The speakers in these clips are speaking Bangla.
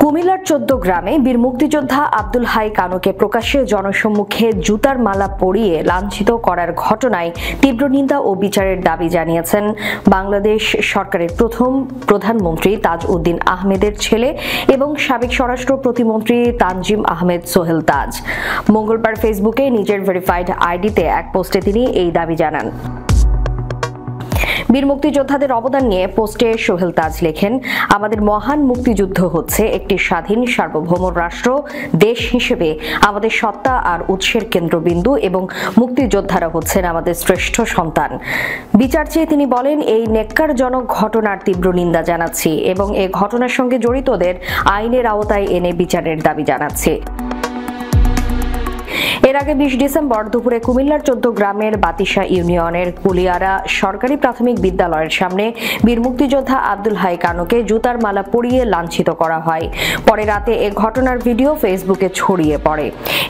কুমিল্লার ১৪ গ্রামে বীর মুক্তিযোদ্ধা আব্দুল হাই কানুকে প্রকাশ্যে জনসম্মুখে জুতার মালা পরিয়ে লাঞ্ছিত করার ঘটনায় তীব্র নিন্দা ও বিচারের দাবি জানিয়েছেন বাংলাদেশ সরকারের প্রথম প্রধানমন্ত্রী তাজউদ্দিন আহমেদের ছেলে এবং সাবেক স্বরাষ্ট্র প্রতিমন্ত্রী তানজিম আহমেদ সোহেল তাজ। মঙ্গলবার ফেসবুকে নিজের ভেরিফাইড আইডিতে এক পোস্টে তিনি এই দাবি জানান। বীর মুক্তিযোদ্ধাদের অবদান নিয়ে পোস্টে সোহেল তাজ লেখেন, আমাদের মহান মুক্তিযুদ্ধ হচ্ছে একটি স্বাধীন সার্বভৌম রাষ্ট্র দেশ হিসেবে আমাদের সত্তা আর উৎসের কেন্দ্রবিন্দু এবং মুক্তিযোদ্ধারা হচ্ছেন আমাদের শ্রেষ্ঠ সন্তান। বিচার চেয়ে তিনি বলেন, এই নেক্কারজনক ঘটনার তীব্র নিন্দা জানাচ্ছি এবং এ ঘটনার সঙ্গে জড়িতদের আইনের আওতায় এনে বিচারের দাবি জানাচ্ছি। এর আগে ২০ ডিসেম্বর দুপুরে কুমিল্লার ১৪ গ্রামের বাতিশা ইউনিয়নের কুলিয়ারা সরকারি প্রাথমিক বিদ্যালয়ের সামনে বীর মুক্তিযোদ্ধা আব্দুল হাই কানুকে জুতার মালা পরিয়ে লাঞ্ছিত করা হয়। পরে রাতে এ ঘটনার ভিডিও ফেসবুকে ছড়িয়ে পড়ে।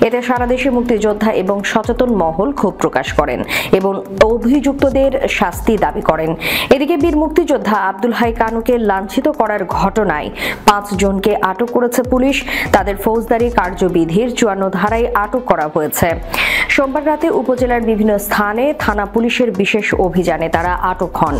এতে সারা দেশে মুক্তিযোদ্ধা এবং সচেতন মহল ক্ষোভ প্রকাশ করেন এবং অভিযুক্তদের শাস্তি দাবি করেন। এদিকে বীর মুক্তিযোদ্ধা আব্দুল হাই কানুকে লাঞ্ছিত করার ঘটনায় ৫ জনকে আটক করেছে পুলিশ। তাদের ফৌজদারি কার্যবিধির ৫৪ ধারায় আটক করা হয়েছে। সোমবার রাতে উপজেলার বিভিন্ন স্থানে থানা পুলিশের বিশেষ অভিযানে তারা আটক হন।